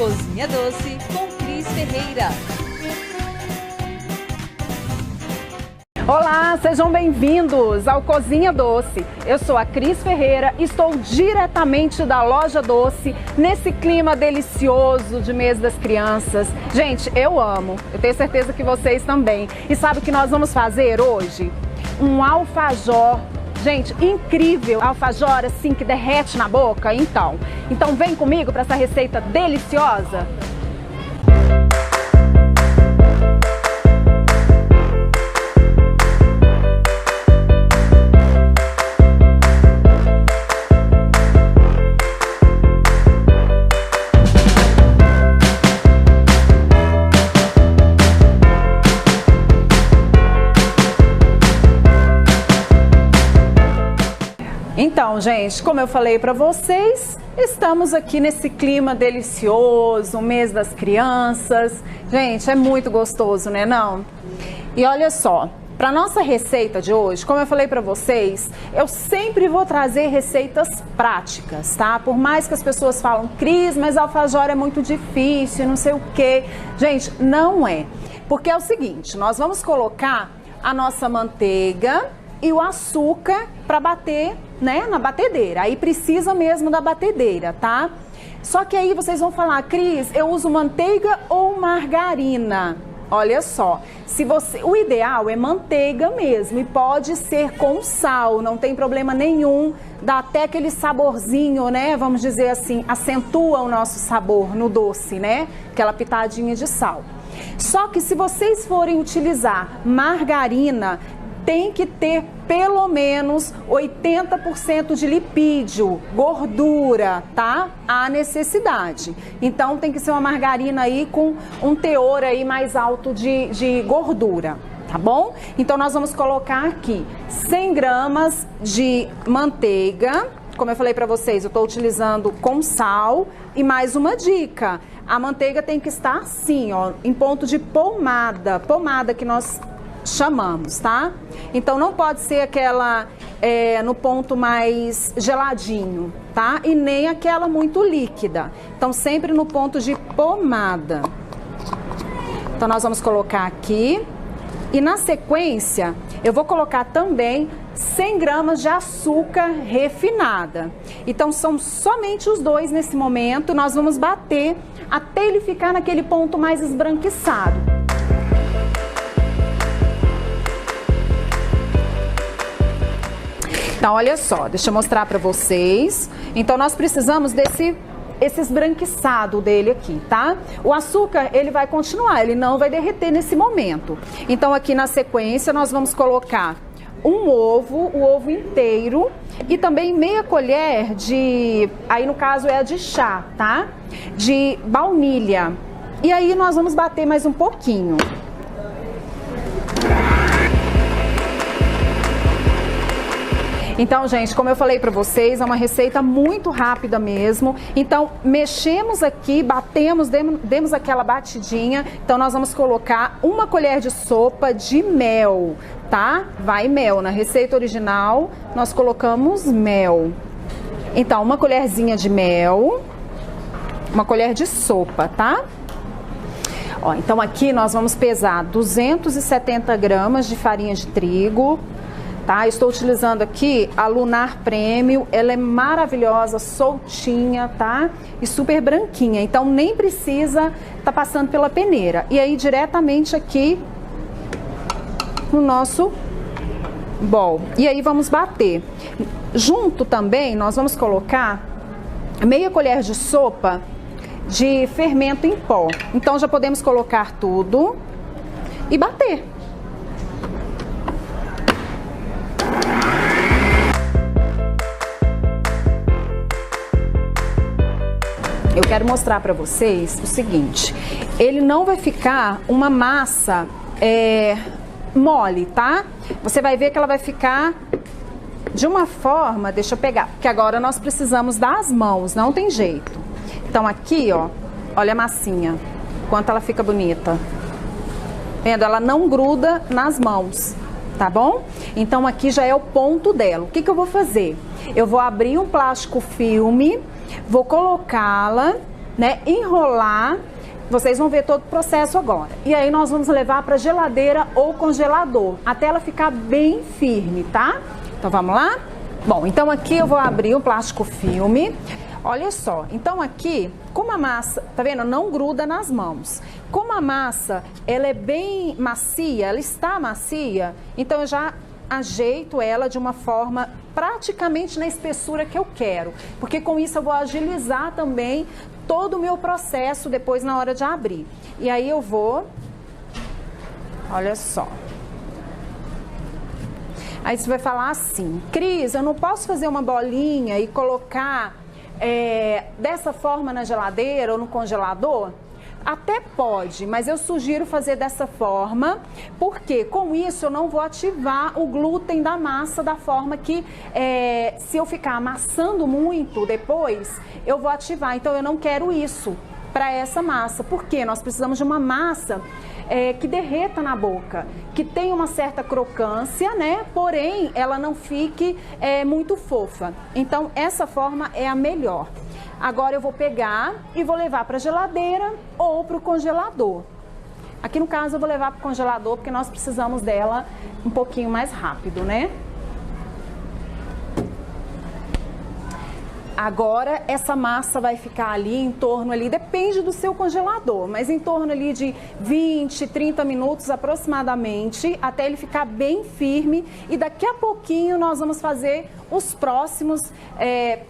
Cozinha Doce com Cris Ferreira. Olá, sejam bem-vindos ao Cozinha Doce. Eu sou a Cris Ferreira, estou diretamente da Loja Doce, nesse clima delicioso de mês das crianças. Gente, eu amo, eu tenho certeza que vocês também. E sabe o que nós vamos fazer hoje? Um alfajor. Gente, incrível, alfajor assim que derrete na boca, então vem comigo para essa receita deliciosa. Então, gente, como eu falei para vocês, estamos aqui nesse clima delicioso, mês das crianças. Gente, é muito gostoso, né, não? E olha só, para nossa receita de hoje, como eu falei para vocês, eu sempre vou trazer receitas práticas, tá? Por mais que as pessoas falam, Cris, mas alfajor é muito difícil, não sei o quê. Gente, não é. Porque é o seguinte, nós vamos colocar a nossa manteiga e o açúcar para bater, né, na batedeira. Aí precisa mesmo da batedeira, tá? Só que aí vocês vão falar, Cris, eu uso manteiga ou margarina? Olha só, o ideal é manteiga mesmo e pode ser com sal, não tem problema nenhum, dá até aquele saborzinho, né, vamos dizer assim, acentua o nosso sabor no doce, né, aquela pitadinha de sal. Só que se vocês forem utilizar margarina, tem que ter pelo menos 80% de lipídio, gordura, tá? A necessidade. Então tem que ser uma margarina aí com um teor aí mais alto de gordura, tá bom? Então nós vamos colocar aqui 100 gramas de manteiga. Como eu falei para vocês, eu estou utilizando com sal. E mais uma dica, a manteiga tem que estar assim, ó, em ponto de pomada, pomada que nós chamamos, tá? Então não pode ser aquela no ponto mais geladinho, tá? E nem aquela muito líquida. Então sempre no ponto de pomada. Então nós vamos colocar aqui. E na sequência eu vou colocar também 100 gramas de açúcar refinada. Então são somente os dois nesse momento. Nós vamos bater até ele ficar naquele ponto mais esbranquiçado. Então, olha só, deixa eu mostrar para vocês. Então, nós precisamos esse esbranquiçado dele aqui, tá? O açúcar, ele vai continuar, ele não vai derreter nesse momento. Então, aqui na sequência, nós vamos colocar um ovo, o ovo inteiro, e também meia colher de, aí no caso é a de chá, tá? De baunilha. E aí, nós vamos bater mais um pouquinho. Então, gente, como eu falei para vocês, é uma receita muito rápida mesmo. Então, mexemos aqui, batemos, demos aquela batidinha. Então, nós vamos colocar uma colher de sopa de mel, tá? Vai mel. Na receita original, nós colocamos mel. Então, uma colherzinha de mel, uma colher de sopa, tá? Ó, então, aqui nós vamos pesar 270 gramas de farinha de trigo. Tá? Estou utilizando aqui a Lunar Premium, ela é maravilhosa, soltinha, tá? E super branquinha, então nem precisa tá passando pela peneira. E aí diretamente aqui no nosso bol. E aí vamos bater. Junto também nós vamos colocar meia colher de sopa de fermento em pó. Então já podemos colocar tudo e bater. Eu quero mostrar para vocês o seguinte, ele não vai ficar uma massa mole, tá? Você vai ver que ela vai ficar de uma forma, deixa eu pegar, porque agora nós precisamos das mãos, não tem jeito. Então aqui, ó, olha a massinha, quanto ela fica bonita. Vendo? Ela não gruda nas mãos, tá bom? Então aqui já é o ponto dela. O que que eu vou fazer? Eu vou abrir um plástico filme, vou colocá-la né, enrolar. Vocês vão ver todo o processo agora. E aí nós vamos levar para geladeira ou congelador, até ela ficar bem firme, tá? Então vamos lá? Bom, então aqui eu vou abrir o plástico filme. Olha só, então aqui, como a massa, tá vendo? Não gruda nas mãos. Como a massa, ela é bem macia, ela está macia, então eu já ajeito ela de uma forma praticamente na espessura que eu quero, porque com isso eu vou agilizar também todo o meu processo depois na hora de abrir. E aí eu vou, olha só. Aí você vai falar assim, Cris, eu não posso fazer uma bolinha e colocar dessa forma na geladeira ou no congelador? Até pode, mas eu sugiro fazer dessa forma, porque com isso eu não vou ativar o glúten da massa da forma que, se eu ficar amassando muito depois, eu vou ativar. Então eu não quero isso para essa massa, porque nós precisamos de uma massa que derreta na boca, que tenha uma certa crocância, né? Porém, ela não fique muito fofa. Então essa forma é a melhor. Agora eu vou pegar e vou levar para a geladeira ou para o congelador. Aqui no caso eu vou levar para o congelador porque nós precisamos dela um pouquinho mais rápido, né? Agora essa massa vai ficar ali em torno ali, depende do seu congelador, mas em torno ali de 20, 30 minutos aproximadamente, até ele ficar bem firme, e daqui a pouquinho nós vamos fazer os próximos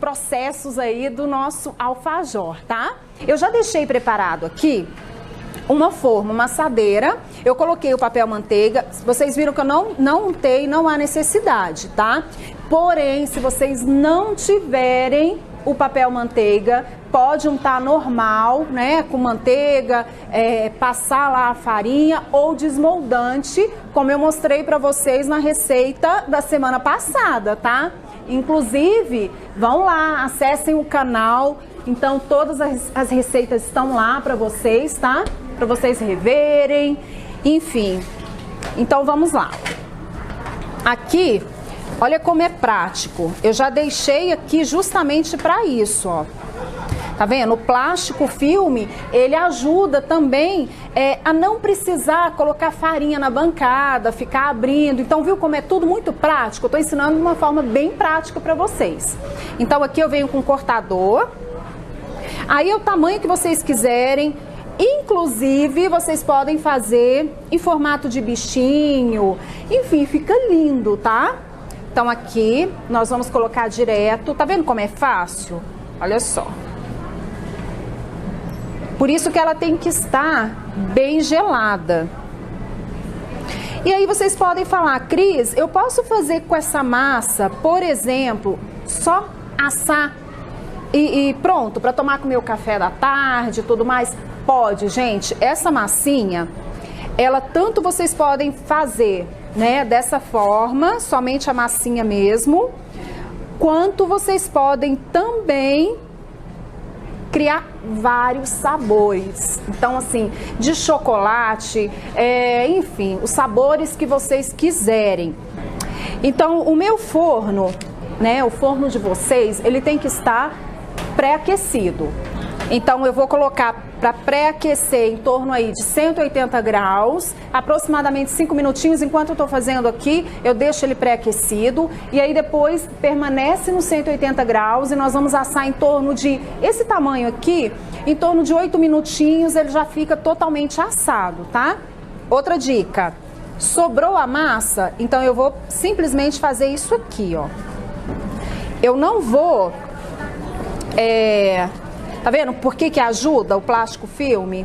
processos aí do nosso alfajor, tá? Eu já deixei preparado aqui uma forma, uma assadeira, eu coloquei o papel manteiga, vocês viram que eu não untei, não há necessidade, tá? Porém, se vocês não tiverem o papel manteiga, pode untar normal, né, com manteiga, passar lá a farinha ou desmoldante, como eu mostrei para vocês na receita da semana passada, tá? Inclusive, vão lá, acessem o canal, então todas as receitas estão lá para vocês, tá? Para vocês reverem, enfim. Então vamos lá. Aqui, olha como é prático. Eu já deixei aqui justamente para isso, ó. Tá vendo? O plástico filme, ele ajuda também a não precisar colocar farinha na bancada, ficar abrindo. Então, viu como é tudo muito prático? Eu tô ensinando de uma forma bem prática para vocês. Então, aqui eu venho com cortador. Aí é o tamanho que vocês quiserem. Inclusive, vocês podem fazer em formato de bichinho. Enfim, fica lindo, tá? Então aqui, nós vamos colocar direto. Tá vendo como é fácil? Olha só. Por isso que ela tem que estar bem gelada. E aí vocês podem falar, Cris, eu posso fazer com essa massa, por exemplo, só assar e pronto, para tomar com o meu café da tarde e tudo mais? Pode, gente. Essa massinha, ela tanto vocês podem fazer, né, dessa forma, somente a massinha mesmo, quanto vocês podem também criar vários sabores. Então, assim, de chocolate, enfim, os sabores que vocês quiserem. Então, o meu forno, né, o forno de vocês, ele tem que estar pré-aquecido. Então eu vou colocar para pré-aquecer em torno aí de 180 graus, aproximadamente 5 minutinhos. Enquanto eu estou fazendo aqui, eu deixo ele pré-aquecido e aí depois permanece nos 180 graus e nós vamos assar em torno de, esse tamanho aqui, em torno de 8 minutinhos ele já fica totalmente assado, tá? Outra dica, sobrou a massa, então eu vou simplesmente fazer isso aqui, ó. Eu não vou... Tá vendo por que ajuda o plástico filme?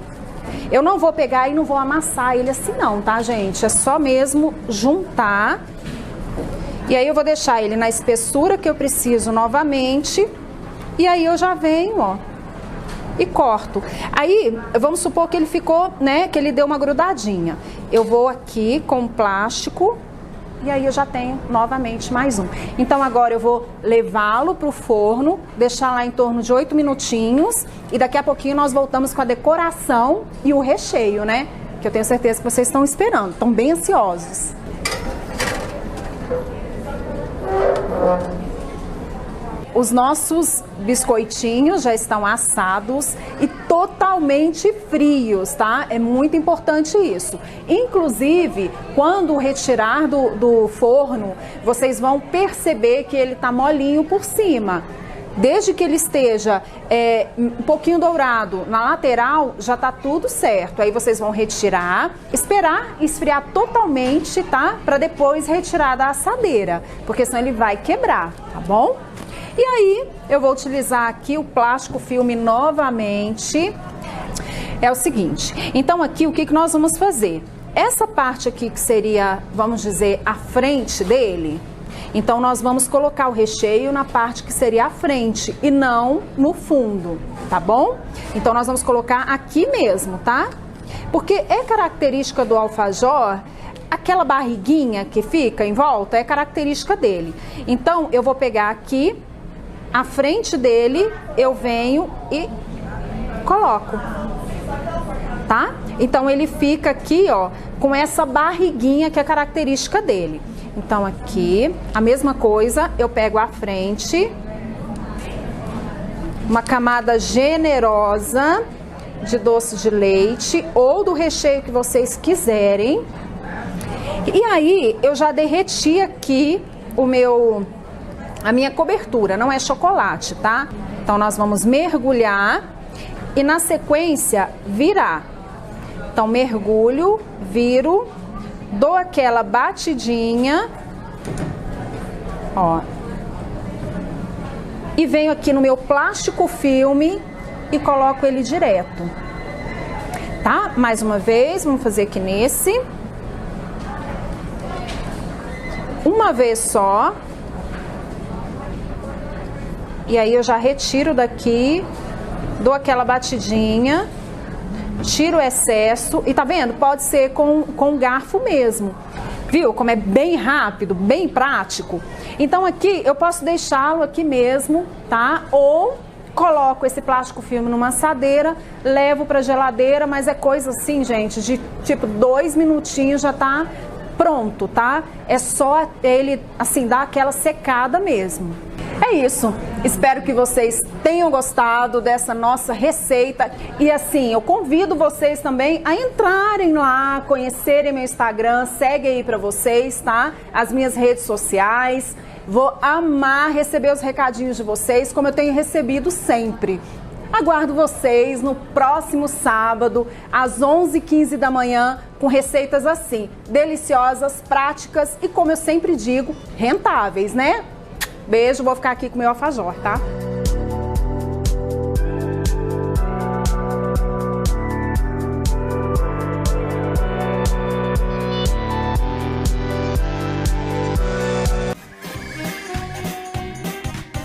Eu não vou pegar e não vou amassar ele assim não, tá, gente? É só mesmo juntar. E aí eu vou deixar ele na espessura que eu preciso novamente. E aí eu já venho, ó, e corto. Aí, vamos supor que ele ficou, né, que ele deu uma grudadinha. Eu vou aqui com o plástico. E aí eu já tenho novamente mais um. Então agora eu vou levá-lo para o forno, deixar lá em torno de 8 minutinhos e daqui a pouquinho nós voltamos com a decoração e o recheio, né? Que eu tenho certeza que vocês estão esperando, estão bem ansiosos. os nossos biscoitinhos já estão assados e totalmente frios, tá? É muito importante isso. Inclusive, quando retirar do forno, vocês vão perceber que ele tá molinho por cima. Desde que ele esteja um pouquinho dourado na lateral, já tá tudo certo. Aí vocês vão retirar, esperar esfriar totalmente, tá? Para depois retirar da assadeira, porque senão ele vai quebrar, tá bom? E aí, eu vou utilizar aqui o plástico filme novamente. É o seguinte, então aqui o que nós vamos fazer? Essa parte aqui que seria, vamos dizer, a frente dele, então nós vamos colocar o recheio na parte que seria a frente e não no fundo, tá bom? Então nós vamos colocar aqui mesmo, tá? Porque é característica do alfajor, aquela barriguinha que fica em volta é característica dele. Então eu vou pegar aqui, a frente dele, eu venho e coloco, tá? Então ele fica aqui, ó, com essa barriguinha que é característica dele. Então aqui, a mesma coisa, eu pego a frente, uma camada generosa de doce de leite ou do recheio que vocês quiserem. E aí eu já derreti aqui a minha cobertura, não é chocolate, tá? Então nós vamos mergulhar e na sequência virar. Então mergulho, viro, dou aquela batidinha, ó, e venho aqui no meu plástico filme e coloco ele direto, tá? Mais uma vez, vamos fazer aqui nesse, uma vez só, e aí eu já retiro daqui, dou aquela batidinha, tiro o excesso e tá vendo? Pode ser com garfo mesmo. Viu como é bem rápido, bem prático? Então aqui eu posso deixá-lo aqui mesmo, tá? Ou coloco esse plástico filme numa assadeira, levo pra geladeira, mas é coisa assim, gente, de tipo 2 minutinhos já tá pronto, tá? É só ele, assim, dar aquela secada mesmo. É isso, espero que vocês tenham gostado dessa nossa receita e assim, eu convido vocês também a entrarem lá, conhecerem meu Instagram, segue aí pra vocês, tá? As minhas redes sociais, vou amar receber os recadinhos de vocês, como eu tenho recebido sempre. Aguardo vocês no próximo sábado, às 11h15 da manhã, com receitas assim, deliciosas, práticas e, como eu sempre digo, rentáveis, né? Beijo, vou ficar aqui com o meu alfajor, tá?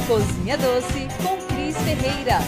Cozinha Doce com Cris Ferreira.